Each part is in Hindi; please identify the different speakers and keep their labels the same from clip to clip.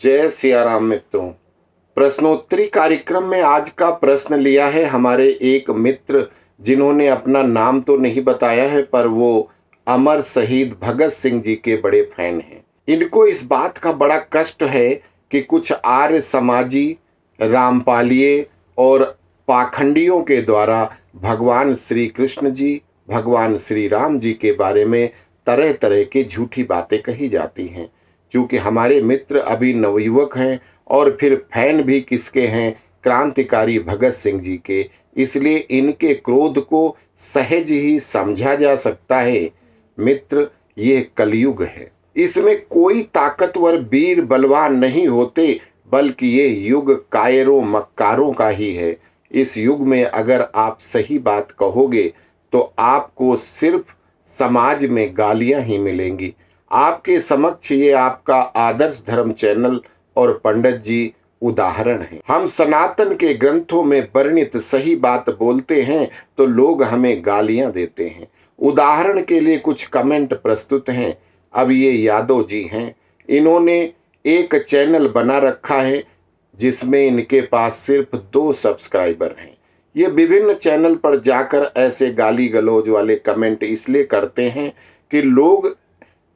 Speaker 1: जय सिया राम मित्रों। प्रश्नोत्तरी कार्यक्रम में आज का प्रश्न लिया है हमारे एक मित्र, जिन्होंने अपना नाम तो नहीं बताया है, पर वो अमर शहीद भगत सिंह जी के बड़े फैन हैं। इनको इस बात का बड़ा कष्ट है कि कुछ आर्य समाजी, रामपालिये और पाखंडियों के द्वारा भगवान श्री कृष्ण जी, भगवान श्री राम जी के बारे में तरह तरह की झूठी बातें कही जाती हैं। क्योंकि हमारे मित्र अभी नवयुवक हैं और फिर फैन भी किसके हैं? क्रांतिकारी भगत सिंह जी के। इसलिए इनके क्रोध को सहज ही समझा जा सकता है। मित्र, ये कलयुग है, इसमें कोई ताकतवर वीर बलवान नहीं होते, बल्कि ये युग कायरों मक्कारों का ही है। इस युग में अगर आप सही बात कहोगे तो आपको सिर्फ समाज में गालियां ही मिलेंगी। आपके समक्ष ये आपका आदर्श धर्म चैनल और पंडित जी उदाहरण हैं। हम सनातन के ग्रंथों में वर्णित सही बात बोलते हैं तो लोग हमें गालियां देते हैं। उदाहरण के लिए कुछ कमेंट प्रस्तुत हैं। अब ये यादव जी हैं, इन्होंने एक चैनल बना रखा है जिसमें इनके पास सिर्फ 2 सब्सक्राइबर हैं। ये विभिन्न चैनल पर जाकर ऐसे गाली गलौज वाले कमेंट इसलिए करते हैं कि लोग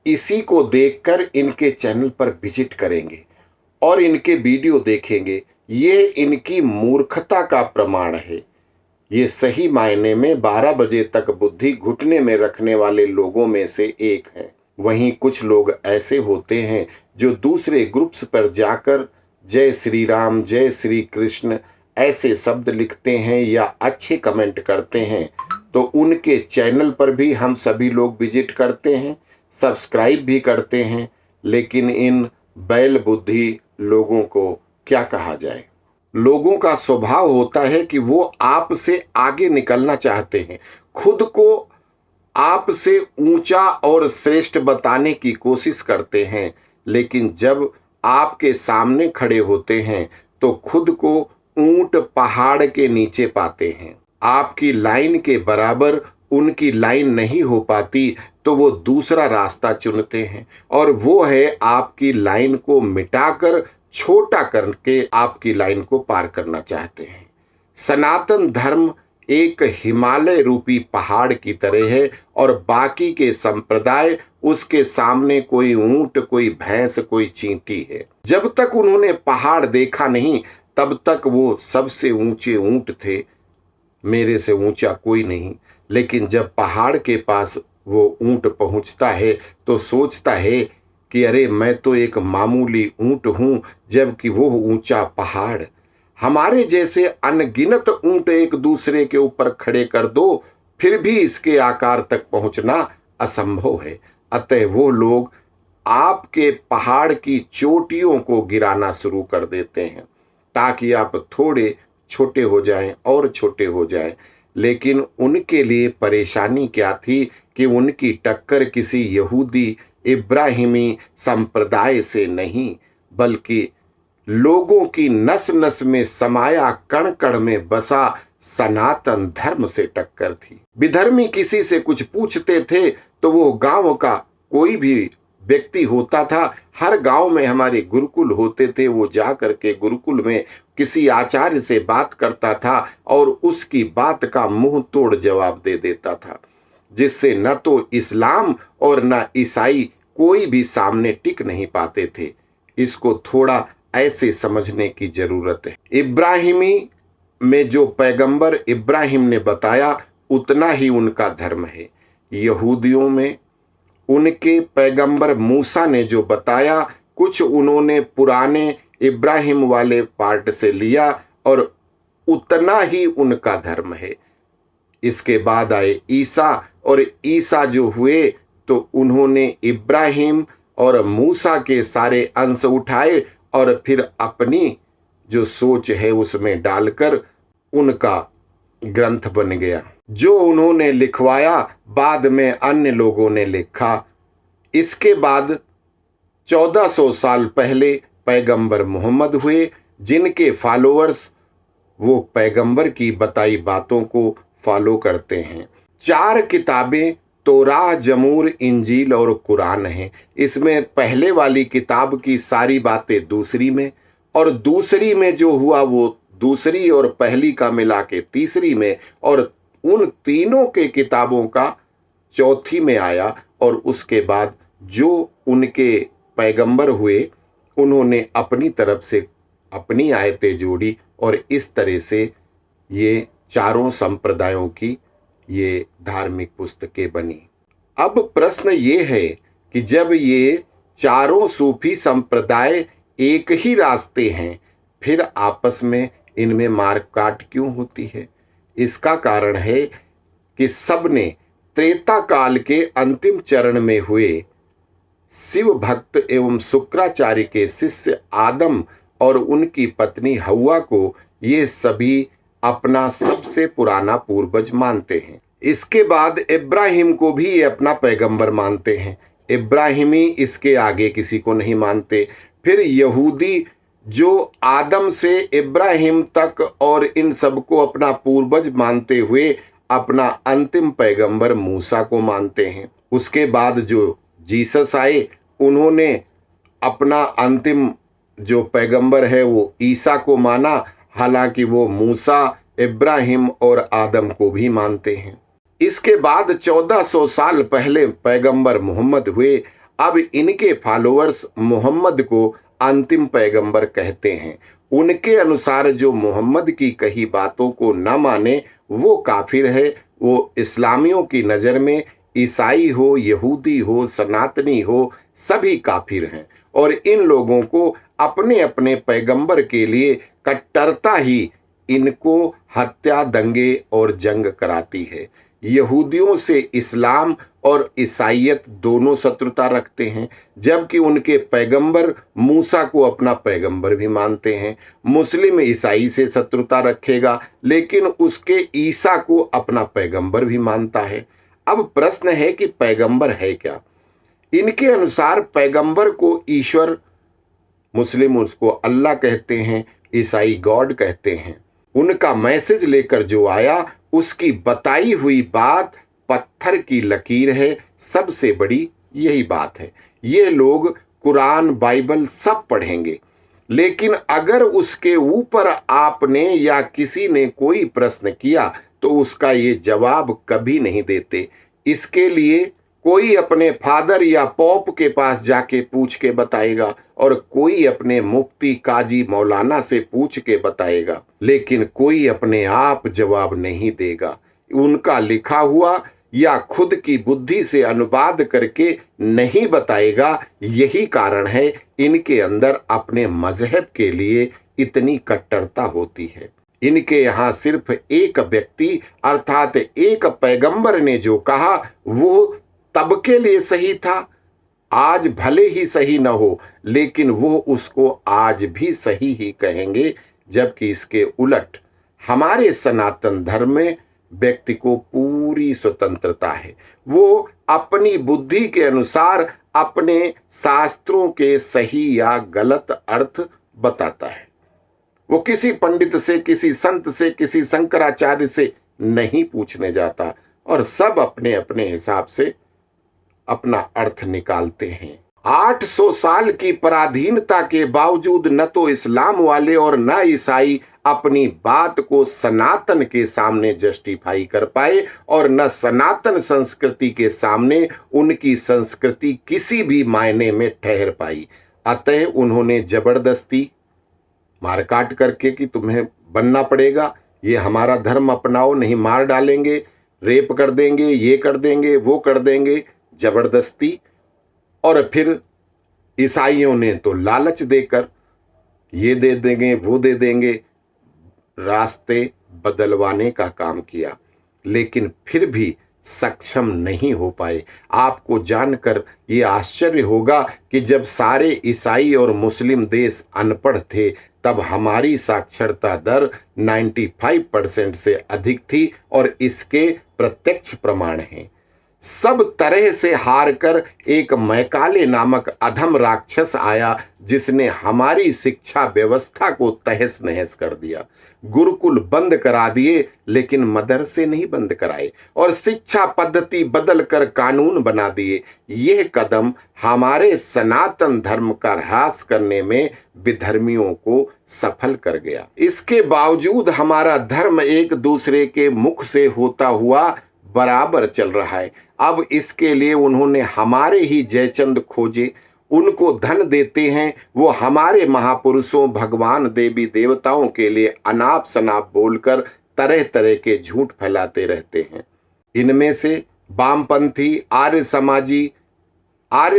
Speaker 1: इसी को देखकर इनके चैनल पर विजिट करेंगे और इनके वीडियो देखेंगे। ये इनकी मूर्खता का प्रमाण है। ये सही मायने में 12 बजे तक बुद्धि घुटने में रखने वाले लोगों में से एक है। वहीं कुछ लोग ऐसे होते हैं जो दूसरे ग्रुप्स पर जाकर जय श्री राम, जय श्री कृष्ण ऐसे शब्द लिखते हैं या अच्छे कमेंट करते हैं, तो उनके चैनल पर भी हम सभी लोग विजिट करते हैं, सब्सक्राइब भी करते हैं। लेकिन इन बैल बुद्धि लोगों को क्या कहा जाए? लोगों का स्वभाव होता है कि वो आपसे आगे निकलना चाहते हैं, खुद को आपसे ऊंचा और श्रेष्ठ बताने की कोशिश करते हैं, लेकिन जब आपके सामने खड़े होते हैं तो खुद को ऊंट पहाड़ के नीचे पाते हैं। आपकी लाइन के बराबर उनकी लाइन नहीं हो पाती तो वो दूसरा रास्ता चुनते हैं, और वो है आपकी लाइन को मिटाकर छोटा करके आपकी लाइन को पार करना चाहते हैं। सनातन धर्म एक हिमालय रूपी पहाड़ की तरह है और बाकी के संप्रदाय उसके सामने कोई ऊंट, कोई भैंस, कोई चींटी है। जब तक उन्होंने पहाड़ देखा नहीं तब तक वो सबसे ऊंचे ऊंट थे, मेरे से ऊंचा कोई नहीं। लेकिन जब पहाड़ के पास वो ऊंट पहुंचता है तो सोचता है कि अरे मैं तो एक मामूली ऊंट हूं, जबकि वो ऊंचा पहाड़। हमारे जैसे अनगिनत ऊंट एक दूसरे के ऊपर खड़े कर दो, फिर भी इसके आकार तक पहुंचना असंभव है। अतः वो लोग आपके पहाड़ की चोटियों को गिराना शुरू कर देते हैं ताकि आप थोड़े छोटे हो जाएं और छोटे हो जाएं। लेकिन उनके लिए परेशानी क्या थी कि उनकी टक्कर किसी यहूदी इब्राहिमी संप्रदाय से नहीं, बल्कि लोगों की नस नस में समाया कण कण में बसा सनातन धर्म से टक्कर थी। विधर्मी किसी से कुछ पूछते थे तो वो गांव का कोई भी व्यक्ति होता था, हर गांव में हमारे गुरुकुल होते थे, वो जा करके गुरुकुल में किसी आचार्य से बात करता था और उसकी बात का मुंह तोड़ जवाब दे देता था, जिससे न तो इस्लाम और न ईसाई कोई भी सामने टिक नहीं पाते थे। इसको थोड़ा ऐसे समझने की जरूरत है। इब्राहिमी में जो पैगंबर इब्राहिम ने बताया उतना ही उनका धर्म है। यहूदियों में उनके पैगंबर मूसा ने जो बताया, कुछ उन्होंने पुराने इब्राहिम वाले पार्ट से लिया और उतना ही उनका धर्म है। इसके बाद आए ईसा, और ईसा जो हुए तो उन्होंने इब्राहिम और मूसा के सारे अंश उठाए और फिर अपनी जो सोच है उसमें डालकर उनका ग्रंथ बन गया। जो उन्होंने लिखवाया बाद में अन्य लोगों ने लिखा। इसके बाद 1400 साल पहले पैगंबर मोहम्मद हुए, जिनके फॉलोअर्स वो पैगंबर की बताई बातों को फॉलो करते हैं। 4 किताबें तोरा, जमूर, इंजील और कुरान है। इसमें पहले वाली किताब की सारी बातें दूसरी में, और दूसरी में जो हुआ वो दूसरी और पहली का मिला के तीसरी में, और उन तीनों के किताबों का चौथी में आया। और उसके बाद जो उनके पैगंबर हुए उन्होंने अपनी तरफ से अपनी आयतें जोड़ी, और इस तरह से ये चारों संप्रदायों की ये धार्मिक पुस्तकें बनी। अब प्रश्न ये है कि जब ये चारों सूफी संप्रदाय एक ही रास्ते हैं, फिर आपस में इनमें मारकाट क्यों होती है? इसका कारण है कि सबने त्रेता काल के अंतिम चरण में हुए शिव भक्त एवं शुक्राचार्य के शिष्य आदम और उनकी पत्नी हव्वा को ये सभी अपना सबसे पुराना पूर्वज मानते हैं। इसके बाद इब्राहिम को भी ये अपना पैगंबर मानते हैं। इब्राहिमी इसके आगे किसी को नहीं मानते। फिर यहूदी जो आदम से इब्राहिम तक और इन सबको अपना पूर्वज मानते हुए अपना अंतिम पैगंबर मूसा को मानते हैं। उसके बाद जो जीसस आए उन्होंने अपना अंतिम जो पैगंबर है वो ईसा को माना, हालांकि वो मूसा, इब्राहिम और आदम को भी मानते हैं। इसके बाद 1400 साल पहले पैगंबर मोहम्मद हुए। अब इनके फॉलोअर्स मोहम्मद को अंतिम पैगंबर कहते हैं। उनके अनुसार जो मोहम्मद की कही बातों को न माने वो काफिर है। वो इस्लामियों की नज़र में ईसाई हो, यहूदी हो, सनातनी हो, सभी काफिर हैं। और इन लोगों को अपने अपने पैगंबर के लिए कट्टरता ही इनको हत्या, दंगे और जंग कराती है। यहूदियों से इस्लाम और ईसाइयत दोनों शत्रुता रखते हैं, जबकि उनके पैगंबर मूसा को अपना पैगंबर भी मानते हैं। मुस्लिम ईसाई से शत्रुता रखेगा, लेकिन उसके ईसा को अपना पैगंबर भी मानता है। अब प्रश्न है कि पैगंबर है क्या? इनके अनुसार पैगंबर को ईश्वर, मुस्लिम उसको अल्लाह कहते हैं, ईसाई गॉड कहते हैं। उनका मैसेज लेकर जो आया उसकी बताई हुई बात पत्थर की लकीर है। सबसे बड़ी यही बात है। ये लोग कुरान, बाइबल सब पढ़ेंगे, लेकिन अगर उसके ऊपर आपने या किसी ने कोई प्रश्न किया तो उसका ये जवाब कभी नहीं देते। इसके लिए कोई अपने फादर या पॉप के पास जाके पूछ के बताएगा, और कोई अपने मुफ्ती, काजी, मौलाना से पूछ के बताएगा, लेकिन कोई अपने आप जवाब नहीं देगा। उनका लिखा हुआ या खुद की बुद्धि से अनुवाद करके नहीं बताएगा। यही कारण है इनके अंदर अपने मजहब के लिए इतनी कट्टरता होती है। इनके यहाँ सिर्फ एक व्यक्ति अर्थात एक पैगंबर ने जो कहा वो तब के लिए सही था, आज भले ही सही न हो, लेकिन वो उसको आज भी सही ही कहेंगे। जबकि इसके उलट हमारे सनातन धर्म में व्यक्ति को पूरी स्वतंत्रता है। वो अपनी बुद्धि के अनुसार अपने शास्त्रों के सही या गलत अर्थ बताता है। वो किसी पंडित से, किसी संत से, किसी शंकराचार्य से नहीं पूछने जाता, और सब अपने अपने हिसाब से अपना अर्थ निकालते हैं। 800 साल की पराधीनता के बावजूद न तो इस्लाम वाले और न ईसाई अपनी बात को सनातन के सामने जस्टिफाई कर पाए, और न सनातन संस्कृति के सामने उनकी संस्कृति किसी भी मायने में ठहर पाई। अतः उन्होंने जबरदस्ती मारकाट करके कि तुम्हें बनना पड़ेगा, ये हमारा धर्म अपनाओ, नहीं मार डालेंगे, रेप कर देंगे, ये कर देंगे, वो कर देंगे, जबरदस्ती। और फिर ईसाइयों ने तो लालच देकर ये दे देंगे, वो दे देंगे, रास्ते बदलवाने का काम किया, लेकिन फिर भी सक्षम नहीं हो पाए। आपको जानकर ये आश्चर्य होगा कि जब सारे ईसाई और मुस्लिम देश अनपढ़ थे तब हमारी साक्षरता दर 95% से अधिक थी, और इसके प्रत्यक्ष प्रमाण हैं। सब तरह से हार कर एक मैकाले नामक अधम राक्षस आया, जिसने हमारी शिक्षा व्यवस्था को तहस नहस कर दिया। गुरुकुल बंद करा दिए, लेकिन मदरसे नहीं बंद कराए, और शिक्षा पद्धति बदल कर कानून बना दिए। यह कदम हमारे सनातन धर्म का ह्रास करने में विधर्मियों को सफल कर गया। इसके बावजूद हमारा धर्म एक दूसरे के मुख से होता हुआ बराबर चल रहा है। अब इसके लिए उन्होंने हमारे ही जयचंद खोजे, उनको धन देते हैं, वो हमारे महापुरुषों, भगवान, देवी देवताओं के लिए अनाप शनाप बोलकर तरह तरह के झूठ फैलाते रहते हैं। इनमें से वामपंथी, आर्य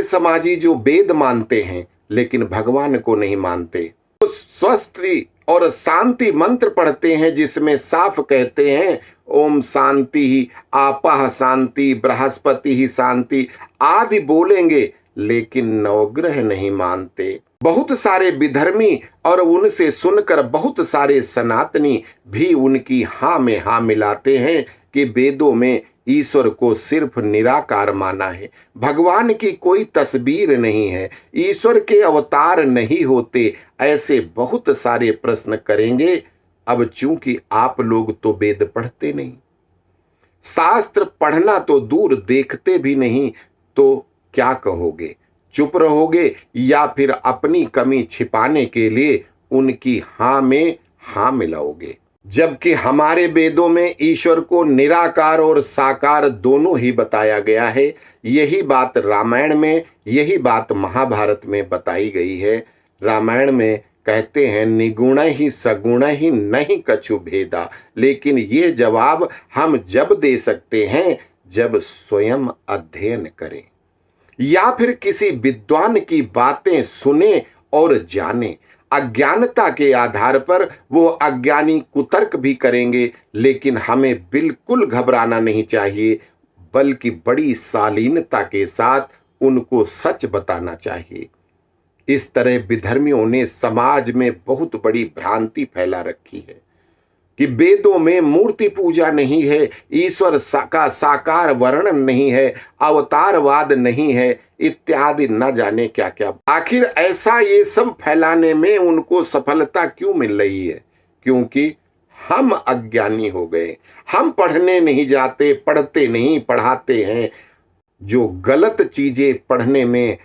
Speaker 1: समाजी जो वेद मानते हैं लेकिन भगवान को नहीं मानते, तो स्वस्त्री और शांति मंत्र पढ़ते हैं, जिसमें साफ कहते हैं ओम शांति ही, आपः शांति, बृहस्पति ही शांति आदि बोलेंगे, लेकिन नवग्रह नहीं मानते। बहुत सारे विधर्मी और उनसे सुनकर बहुत सारे सनातनी भी उनकी हाँ में हाँ मिलाते हैं कि वेदों में ईश्वर को सिर्फ निराकार माना है, भगवान की कोई तस्वीर नहीं है, ईश्वर के अवतार नहीं होते। ऐसे बहुत सारे प्रश्न करेंगे। अब चूंकि आप लोग तो वेद पढ़ते नहीं, शास्त्र पढ़ना तो दूर देखते भी नहीं, तो क्या कहोगे? चुप रहोगे या फिर अपनी कमी छिपाने के लिए उनकी हाँ में हाँ मिलाओगे? जबकि हमारे वेदों में ईश्वर को निराकार और साकार दोनों ही बताया गया है। यही बात रामायण में, यही बात महाभारत में बताई गई है। रामायण में कहते हैं निगुण ही सगुण ही नहीं कछु भेदा, लेकिन ये जवाब हम जब दे सकते हैं जब स्वयं अध्ययन करें या फिर किसी विद्वान की बातें सुने और जाने। अज्ञानता के आधार पर वो अज्ञानी कुतर्क भी करेंगे, लेकिन हमें बिल्कुल घबराना नहीं चाहिए, बल्कि बड़ी शालीनता के साथ उनको सच बताना चाहिए। इस तरह विधर्मियों ने समाज में बहुत बड़ी भ्रांति फैला रखी है कि वेदों में मूर्ति पूजा नहीं है, ईश्वर का साकार वर्णन नहीं है, अवतारवाद नहीं है, इत्यादि न जाने क्या क्या। आखिर ऐसा ये सब फैलाने में उनको सफलता क्यों मिल रही है? क्योंकि हम अज्ञानी हो गए, हम पढ़ने नहीं जाते, पढ़ते नहीं, पढ़ाते हैं। जो गलत चीजें पढ़ने में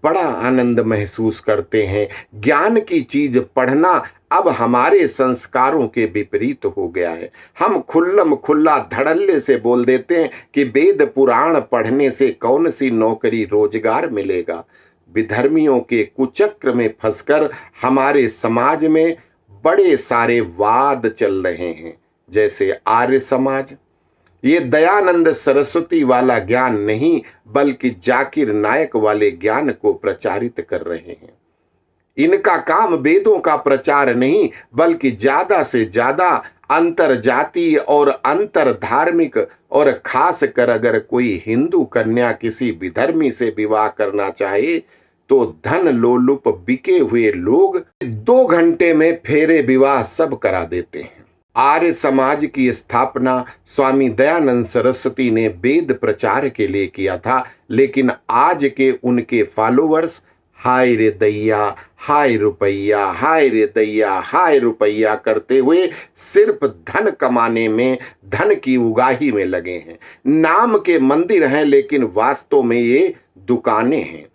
Speaker 1: बड़ा आनंद महसूस करते हैं, ज्ञान की चीज पढ़ना अब हमारे संस्कारों के विपरीत हो गया है। हम खुल्लम खुल्ला धड़ल्ले से बोल देते हैं कि वेद पुराण पढ़ने से कौन सी नौकरी रोजगार मिलेगा। विधर्मियों के कुचक्र में फंसकर हमारे समाज में बड़े सारे वाद चल रहे हैं। जैसे आर्य समाज, ये दयानंद सरस्वती वाला ज्ञान नहीं, बल्कि जाकिर नायक वाले ज्ञान को प्रचारित कर रहे हैं। इनका काम वेदों का प्रचार नहीं, बल्कि ज्यादा से ज्यादा अंतर जातीय और अंतर धार्मिक, और खास कर अगर कोई हिंदू कन्या किसी विधर्मी से विवाह करना चाहे तो धन लोलुप बिके हुए लोग 2 घंटे में फेरे विवाह सब करा देते हैं। आर्य समाज की स्थापना स्वामी दयानंद सरस्वती ने वेद प्रचार के लिए किया था, लेकिन आज के उनके फॉलोअर्स हाय रे दैया, हाय रुपैया, हाय रे दैया, हाय रुपैया करते हुए सिर्फ धन कमाने में, धन की उगाही में लगे हैं। नाम के मंदिर हैं, लेकिन वास्तव में ये दुकानें हैं।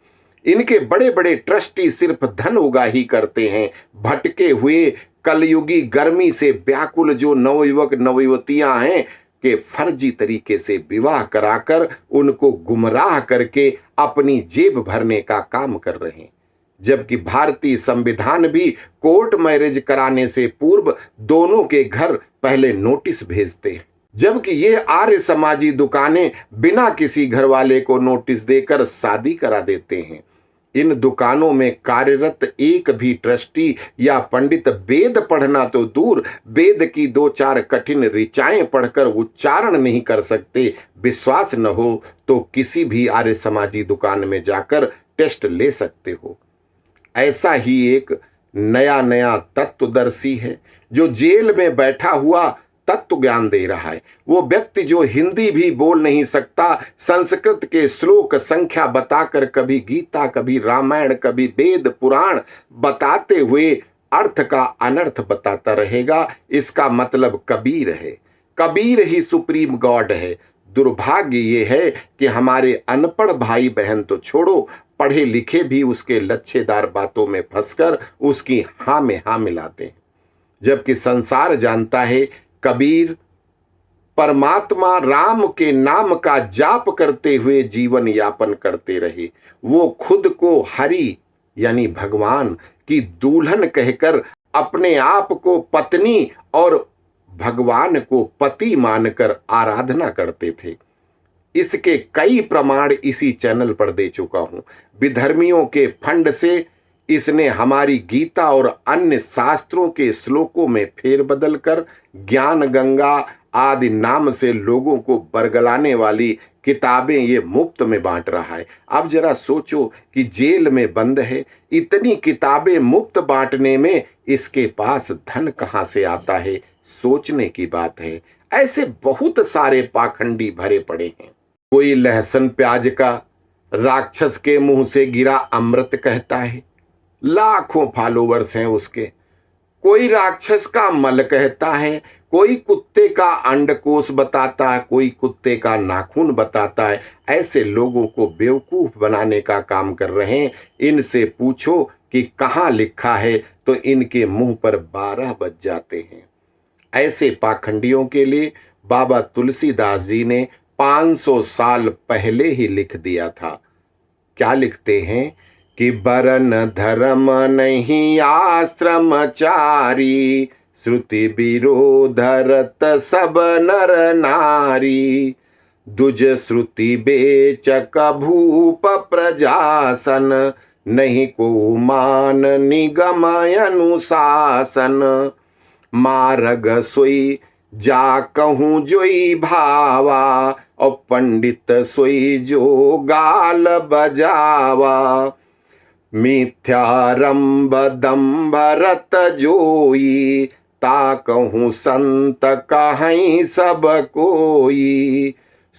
Speaker 1: इनके बड़े बड़े ट्रस्टी सिर्फ धन उगाही करते हैं। भटके हुए कलयुगी गर्मी से व्याकुल जो नवयुवक नवयुवतियां हैं के फर्जी तरीके से विवाह कराकर उनको गुमराह करके अपनी जेब भरने का काम कर रहे हैं। जबकि भारतीय संविधान भी कोर्ट मैरिज कराने से पूर्व दोनों के घर पहले नोटिस भेजते हैं, जबकि ये आर्य समाजी दुकानें बिना किसी घर वाले को नोटिस देकर शादी करा देते हैं। इन दुकानों में कार्यरत एक भी ट्रस्टी या पंडित वेद पढ़ना तो दूर, वेद की 2-4 कठिन ऋचाएं पढ़कर उच्चारण नहीं कर सकते। विश्वास न हो तो किसी भी आर्य समाजी दुकान में जाकर टेस्ट ले सकते हो। ऐसा ही एक नया तत्वदर्शी है जो जेल में बैठा हुआ तत्व ज्ञान दे रहा है। वो व्यक्ति जो हिंदी भी बोल नहीं सकता, संस्कृत के श्लोक संख्या बताकर कभी गीता, कभी रामायण, कभी वेद पुराण बताते हुए अर्थ का अनर्थ बताता रहेगा, इसका मतलब कबीर है। कबीर ही सुप्रीम गॉड है। दुर्भाग्य ये है कि हमारे अनपढ़ भाई बहन तो छोड़ो, पढ़े लिखे भी उसके लच्छेदार बातों में फंसकर उसकी हाँ में हाँ मिलाते हैं। जबकि संसार जानता है कबीर परमात्मा राम के नाम का जाप करते हुए जीवन यापन करते रहे। वो खुद को हरि यानी भगवान की दुल्हन कहकर अपने आप को पत्नी और भगवान को पति मानकर आराधना करते थे। इसके कई प्रमाण इसी चैनल पर दे चुका हूं। विधर्मियों के फंड से इसने हमारी गीता और अन्य शास्त्रों के श्लोकों में फेरबदल कर ज्ञान गंगा आदि नाम से लोगों को बरगलाने वाली किताबें ये मुफ्त में बांट रहा है। अब जरा सोचो कि जेल में बंद है, इतनी किताबें मुफ्त बांटने में इसके पास धन कहां से आता है? सोचने की बात है। ऐसे बहुत सारे पाखंडी भरे पड़े हैं। कोई लहसुन प्याज का राक्षस के मुंह से गिरा अमृत कहता है, लाखों फॉलोवर्स हैं उसके। कोई राक्षस का मल कहता है, कोई कुत्ते का अंडकोश बताता है, कोई कुत्ते का नाखून बताता है। ऐसे लोगों को बेवकूफ बनाने का काम कर रहे हैं। इनसे पूछो कि कहाँ लिखा है तो इनके मुंह पर 12 बज जाते हैं। ऐसे पाखंडियों के लिए बाबा तुलसीदास जी ने 500 साल पहले ही लिख दिया था। क्या लिखते हैं कि बरन धर्म नहीं आश्रमचारी, श्रुति विरोधरत सब नर नारी, दुज श्रुति बेचक भूप प्रजासन, नहीं को मान निगम अनुशासन, मार्ग सोई जा कहूँ जोई भावा, और पंडित सोई जो गाल बजावा, मिथ्यारंभ दंभ रत जोई, ता कहूँ संत कहीं सब कोई,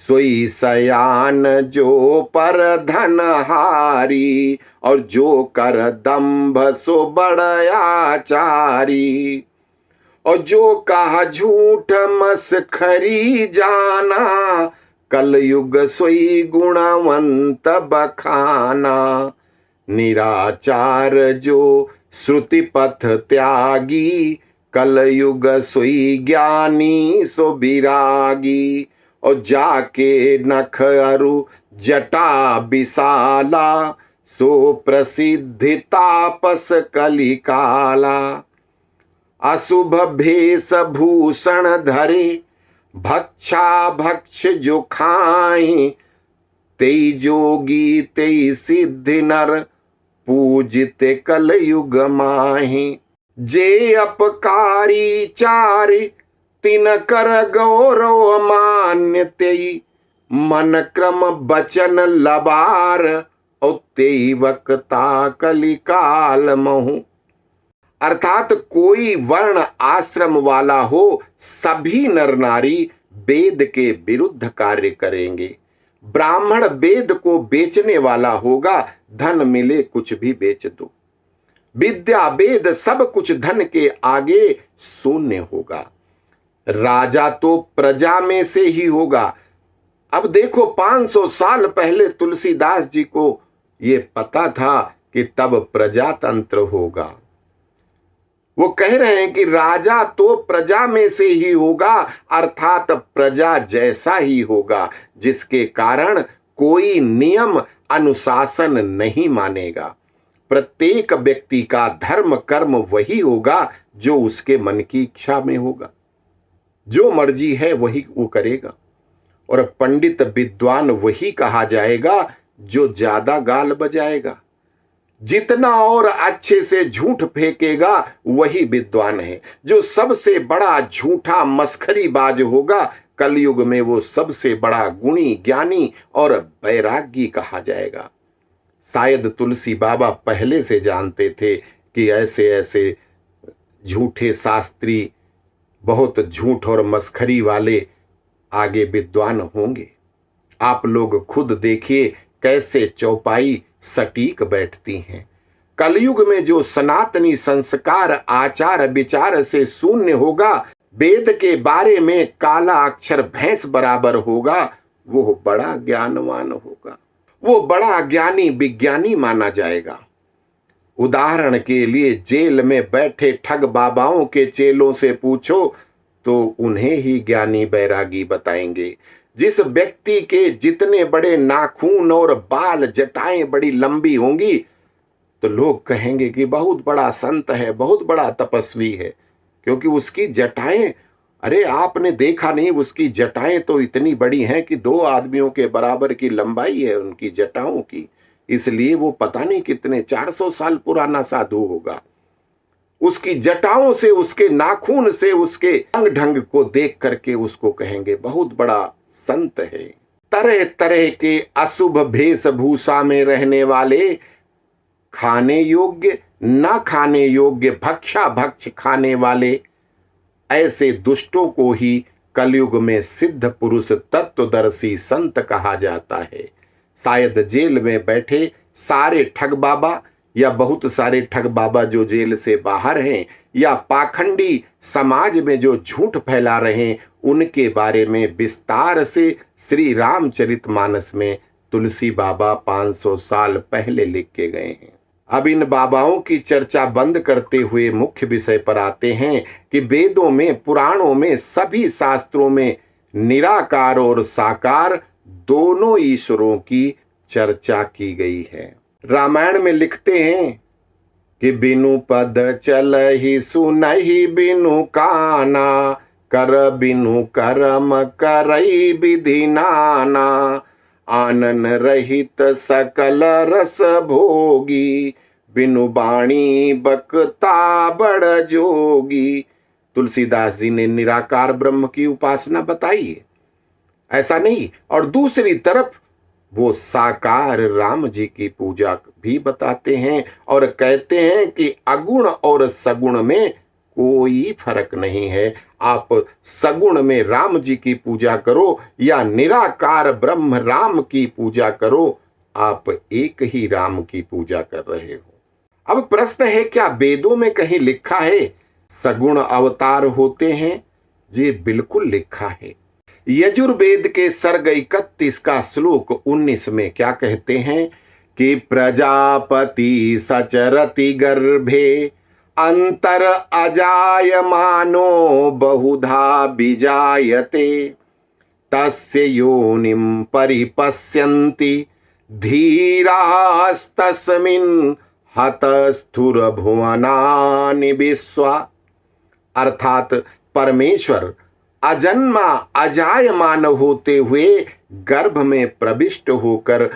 Speaker 1: सोई सयान जो पर धनहारी, और जो कर दंभ सो बड़याचारी, और जो कहा झूठ मसखरी जाना, कलयुग सोई गुणवंत बखाना, निराचार जो श्रुति पथ त्यागी, कलयुग सोई ज्ञानी सो विरागी, और जाके नख अरु जटा विशाला, सो प्रसिद्धि तापस कलिकाला, अशुभ भेष भूषण धरे, भक्षा भक्ष जो खाई, तेई जोगी तेई सिद्धि नर, पूजिते कलयुग माही, जे अपकारी चारि तिन कर गौरव मान्य, तेई मन क्रम बचन लबार, और तेई वक्ता कलिकाल महु। अर्थात कोई वर्ण आश्रम वाला हो, सभी नर नारी वेद के विरुद्ध कार्य करेंगे। ब्राह्मण वेद को बेचने वाला होगा, धन मिले कुछ भी बेच दो। विद्या वेद सब कुछ धन के आगे शून्य होगा। राजा तो प्रजा में से ही होगा। अब देखो 500 साल पहले तुलसीदास जी को ये पता था कि तब प्रजातंत्र होगा। वो कह रहे हैं कि राजा तो प्रजा में से ही होगा, अर्थात प्रजा जैसा ही होगा, जिसके कारण कोई नियम अनुशासन नहीं मानेगा। प्रत्येक व्यक्ति का धर्म कर्म वही होगा जो उसके मन की इच्छा में होगा। जो मर्जी है वही वो करेगा। और पंडित विद्वान वही कहा जाएगा जो ज्यादा गाल बजाएगा। जितना और अच्छे से झूठ फेंकेगा वही विद्वान है। जो सबसे बड़ा झूठा मस्खरीबाज होगा, कलयुग में वो सबसे बड़ा गुणी ज्ञानी और वैरागी कहा जाएगा। शायद तुलसी बाबा पहले से जानते थे कि ऐसे ऐसे झूठे शास्त्री बहुत झूठ और मस्खरी वाले आगे विद्वान होंगे। आप लोग खुद देखिए कैसे चौपाई सटीक बैठती हैं। कलयुग में जो सनातनी संस्कार आचार विचार से शून्य होगा, वेद के बारे में काला अक्षर भैंस बराबर होगा, वो बड़ा ज्ञानवान होगा, वो बड़ा ज्ञानी विज्ञानी माना जाएगा। उदाहरण के लिए जेल में बैठे ठग बाबाओं के चेलों से पूछो तो उन्हें ही ज्ञानी बैरागी बताएंगे। जिस व्यक्ति के जितने बड़े नाखून और बाल जटाएं बड़ी लंबी होंगी तो लोग कहेंगे कि बहुत बड़ा संत है, बहुत बड़ा तपस्वी है, क्योंकि उसकी जटाएं, अरे आपने देखा नहीं, उसकी जटाएं तो इतनी बड़ी हैं कि 2 आदमियों के बराबर की लंबाई है उनकी जटाओं की। इसलिए वो पता नहीं कितने 400 साल पुराना साधु होगा। उसकी जटाओं से, उसके नाखून से, उसके रंग ढंग को देख करके उसको कहेंगे बहुत बड़ा संत है। तरह तरह के अशुभ वेशभूषा में रहने वाले, खाने योग्य न खाने योग्य भक्षा भक्ष खाने वाले, ऐसे दुष्टों को ही कलयुग में सिद्ध पुरुष तत्वदर्शी संत कहा जाता है। शायद जेल में बैठे सारे ठग बाबा या बहुत सारे ठग बाबा जो जेल से बाहर हैं, या पाखंडी समाज में जो झूठ फैला रहे हैं, उनके बारे में विस्तार से श्री रामचरितमानस में तुलसी बाबा 500 साल पहले लिख के गए हैं। अब इन बाबाओं की चर्चा बंद करते हुए मुख्य विषय पर आते हैं कि वेदों में, पुराणों में, सभी शास्त्रों में निराकार और साकार दोनों ईश्वरों की चर्चा की गई है। रामायण में लिखते हैं कि बिनु पद चलहि सुनहि बिनु काना, कर बिनु कर्म करई विधि नाना, आनन रहित सकल रस भोगी, बिनु बाणी बकता बड़ जोगी। तुलसीदास जी ने निराकार ब्रह्म की उपासना बताई है, ऐसा नहीं। और दूसरी तरफ वो साकार राम जी की पूजा भी बताते हैं और कहते हैं कि अगुण और सगुण में कोई फर्क नहीं है। आप सगुण में राम जी की पूजा करो या निराकार ब्रह्म राम की पूजा करो, आप एक ही राम की पूजा कर रहे हो। अब प्रश्न है, क्या वेदों में कहीं लिखा है सगुण अवतार होते हैं? जी बिल्कुल लिखा है। यजुर्वेद के सर्ग 31 का श्लोक 19 में क्या कहते हैं कि प्रजापति सचरति गर्भे अंतर अजायमानो बहुधा बीजायते, तस्य योनिं परिपश्यन्ति धीरास्तस्मिन् हतस्थुर भुवनानि विश्वा। अर्थात परमेश्वर अजन्मा अजायमान होते हुए गर्भ में प्रविष्ट होकर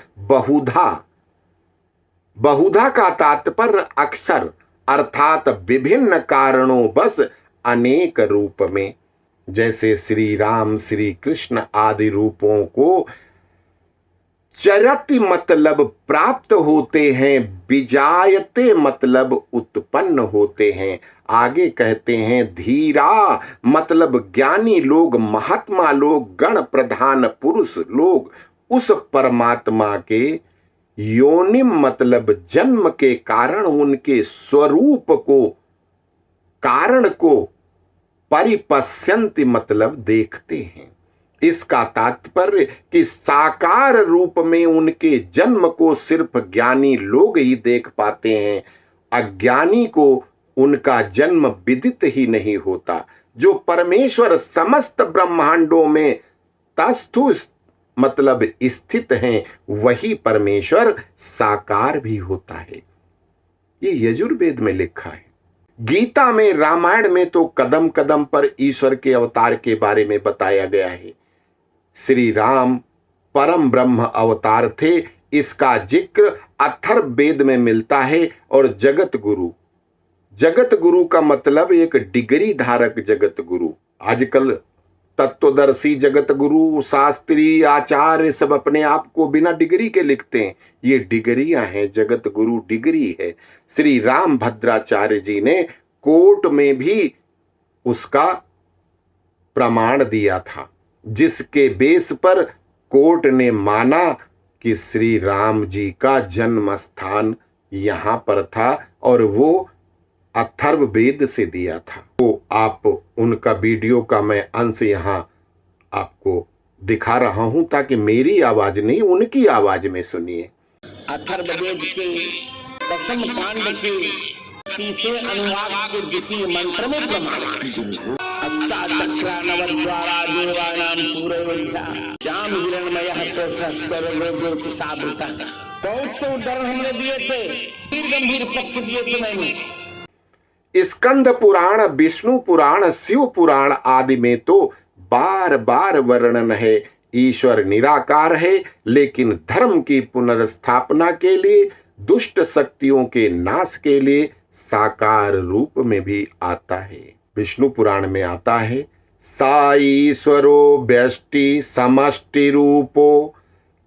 Speaker 1: बहुधा का तात्पर्य अक्सर अर्थात विभिन्न कारणों बस अनेक रूप में, जैसे श्री राम श्री कृष्ण आदि रूपों को चरति मतलब प्राप्त होते हैं, विजायते मतलब उत्पन्न होते हैं। आगे कहते हैं धीरा मतलब ज्ञानी लोग, महात्मा लोग, गण प्रधान पुरुष लोग उस परमात्मा के योनिम मतलब जन्म के कारण उनके स्वरूप को, कारण को परिपश्यन्ति मतलब देखते हैं। इसका तात्पर्य कि साकार रूप में उनके जन्म को सिर्फ ज्ञानी लोग ही देख पाते हैं, अज्ञानी को उनका जन्म विदित ही नहीं होता। जो परमेश्वर समस्त ब्रह्मांडों में तस्थु मतलब स्थित हैं, वही परमेश्वर साकार भी होता है। ये यजुर्वेद में लिखा है। गीता में, रामायण में तो कदम कदम पर ईश्वर के अवतार के बारे में बताया गया है। श्री राम परम ब्रह्म अवतार थे, इसका जिक्र अथर्ववेद में मिलता है। और जगत गुरु का मतलब एक डिग्री धारक जगत गुरु। आजकल तत्वदर्शी जगत गुरु, शास्त्री, आचार्य सब अपने आप को बिना डिग्री के लिखते हैं। ये डिग्रियां हैं, जगत गुरु डिग्री है। श्री राम भद्राचार्य जी ने कोर्ट में भी उसका प्रमाण दिया था, जिसके बेस पर कोर्ट ने माना कि श्री राम जी का जन्म स्थान यहाँ पर था और वो अथर्ववेद से दिया था। तो आप उनका वीडियो का मैं अंश यहाँ आपको दिखा रहा हूं ताकि मेरी आवाज नहीं उनकी आवाज में सुनिए।
Speaker 2: अथर्ववेद के दशम कांड के तीसरे अनुवाद के द्वितीय मंत्र में प्रमाण अष्टाचक्रानवद्वारा देवानां पूर्वोध्या श्याम हिरणमयः कोशः सर्वज्योतिषावृतः। बहुत से उदाहरण हमने दिए थे, फिर गंभीर पक्ष दिए थे मैंने।
Speaker 1: स्कंद पुराण, विष्णु पुराण, शिव पुराण आदि में तो बार बार वर्णन है ईश्वर निराकार है, लेकिन धर्म की पुनर्स्थापना के लिए, दुष्ट शक्तियों के नाश के लिए साकार रूप में भी आता है। विष्णु पुराण में आता है, सा ईश्वरो व्यष्टि समष्टि रूपो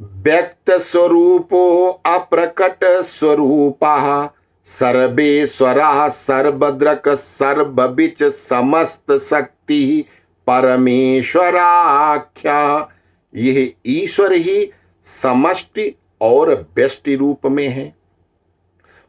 Speaker 1: व्यक्त स्वरूपो अप्रकट स्वरूपः सर्वेश्वरः सर्वद्रक सर्वबिच समस्त शक्ति परमेश्वराख्या। यह ईश्वर ही समष्टि और व्यष्टि रूप में है।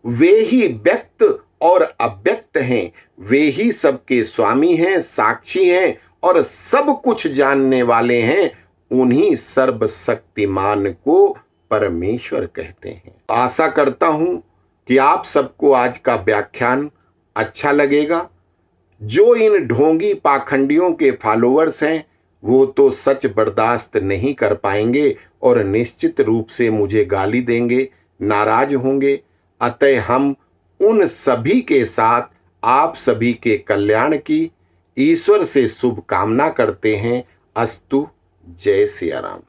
Speaker 1: वे ही व्यक्त और अव्यक्त हैं, वे ही सबके स्वामी हैं, साक्षी हैं और सब कुछ जानने वाले हैं। उन्हीं सर्वशक्तिमान को परमेश्वर कहते हैं। आशा करता हूं कि आप सबको आज का व्याख्यान अच्छा लगेगा। जो इन ढोंगी पाखंडियों के फॉलोअर्स हैं वो तो सच बर्दाश्त नहीं कर पाएंगे और निश्चित रूप से मुझे गाली देंगे, नाराज होंगे। अतः हम उन सभी के साथ आप सभी के कल्याण की ईश्वर से शुभकामना करते हैं। अस्तु। जय सिया राम।